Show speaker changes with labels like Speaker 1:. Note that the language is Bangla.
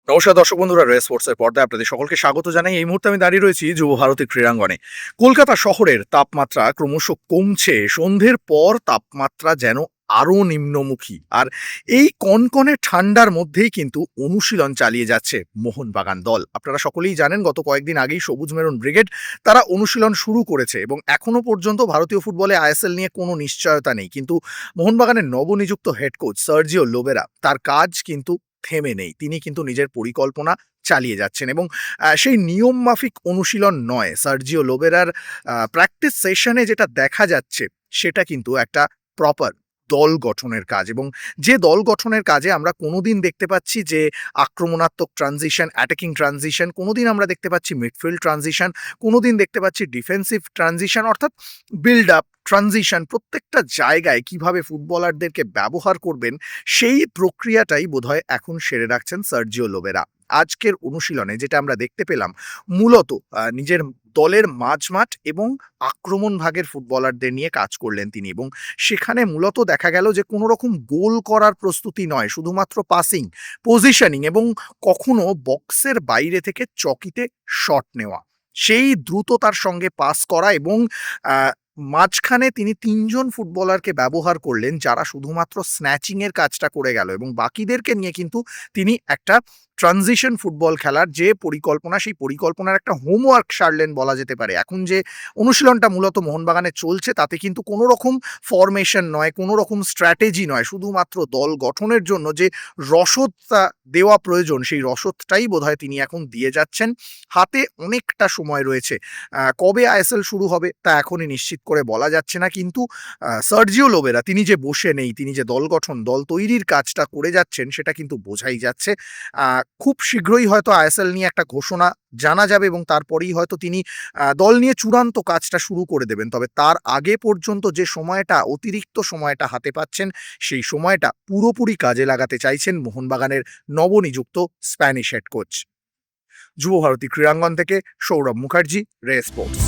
Speaker 1: নমস্কার দর্শক বন্ধুরা, রে স্পোর্টসের পর্দায় আপনাদের সকলকে স্বাগত জানাই। এই মুহূর্তে আমি দাঁড়িয়ে রয়েছি যুব ভারতী ক্রীড়াঙ্গনে। কলকাতা শহরের তাপমাত্রা ক্রমশ কমছে। সন্ধ্যের পর তাপমাত্রা যেন আরও নিম্নমুখী। আর এই কনকনে ঠান্ডার মধ্যেই কিন্তু অনুশীলন চালিয়ে যাচ্ছে মোহনবাগান দল। আপনারা সকলেই জানেন, গত কয়েকদিন আগেই সবুজ মেরুন ব্রিগেড তারা অনুশীলন শুরু করেছে এবং এখনো পর্যন্ত ভারতীয় ফুটবলে আইএসএল নিয়ে কোনো নিশ্চয়তা নেই। কিন্তু মোহনবাগানের নবনিযুক্ত হেড কোচ সার্জিও লোবেরা, তার কাজ কিন্তু থেমে নেই। তিনি কিন্তু নিজের পরিকল্পনা চালিয়ে যাচ্ছেন এবং সেই নিয়ম মাফিক অনুশীলন নয়। সার্জিও লোবেরার প্র্যাকটিস সেশনে যেটা দেখা যাচ্ছে সেটা কিন্তু একটা প্রপার দল গঠনের কাজ, এবং যে দল গঠনের কাজে আমরা কোনোদিন দেখতে পাচ্ছি যে আক্রমণাত্মক ট্রানজিশন, অ্যাটাকিং ট্রানজিশন, কোনোদিন আমরা দেখতে পাচ্ছি মিডফিল্ড ট্রানজিশন, কোনোদিন দেখতে পাচ্ছি ডিফেন্সিভ ট্রানজিশন, অর্থাৎ বিল্ড আপ ট্রানজিশন। প্রত্যেকটা জায়গায় কিভাবে ফুটবলারদেরকে ব্যবহার করবেন সেই প্রক্রিয়াটাই বোধহয় এখন সেরে রাখছেন সার্জিও লোবেরা। আজকের অনুশীলনে যেটা আমরা দেখতে পেলাম, মূলত নিজের দলের মাঝমাঠ এবং আক্রমণ ভাগের ফুটবলারদের নিয়ে কাজ করলেন তিনি, এবং সেখানে মূলত দেখা গেল যে কোনো রকম গোল করার প্রস্তুতি নয়, শুধুমাত্র পাসিং, পজিশনিং এবং কখনো বক্সের বাইরে থেকে চকিতে শট নেওয়া, সেই দ্রুততার সঙ্গে পাস করা এবং মাঝখানে তিনি ৩ জন ফুটবলারকে ব্যবহার করলেন যারা শুধুমাত্র স্ন্যাচিং এর কাজটা করে গেল, এবং বাকিদেরকে নিয়ে কিন্তু তিনি একটা ট্রানজিশন ফুটবল খেলার যে পরিকল্পনা, সেই পরিকল্পনার একটা হোমওয়ার্ক সারলেন বলা যেতে পারে। এখন যে অনুশীলনটা মূলত মোহনবাগানে চলছে তাতে কিন্তু কোনো রকম ফরমেশন নয়, কোনো রকম স্ট্র্যাটেজি নয়, শুধুমাত্র দল গঠনের জন্য যে রসদটা দেওয়া প্রয়োজন সেই রসদটাই বোধহয় তিনি এখন দিয়ে যাচ্ছেন। হাতে অনেকটা সময় রয়েছে। কবে আইএসএল শুরু হবে তা এখনই নিশ্চিত করে বলা যাচ্ছে না, কিন্তু সার্জিও লোবেরা তিনি যে বসে নেই, তিনি যে দল গঠন, দল তৈরির কাজটা করে যাচ্ছেন সেটা কিন্তু বোঝাই যাচ্ছে। খুব শীঘ্রই হয়তো আইএসএল নিয়ে একটা ঘোষণা জানা যাবে এবং তারপরেই হয়তো তিনি দল নিয়ে চূড়ান্ত কাজটা শুরু করে দেবেন। তবে তার আগে পর্যন্ত যে সময়টা, অতিরিক্ত সময়টা হাতে পাচ্ছেন, সেই সময়টা পুরোপুরি কাজে লাগাতে চাইছেন মোহনবাগানের নবনিযুক্ত স্প্যানিশ হেড কোচ। যুব ভারতী ক্রীড়াঙ্গন থেকে সৌরভ মুখার্জি, রে স্পোর্টস।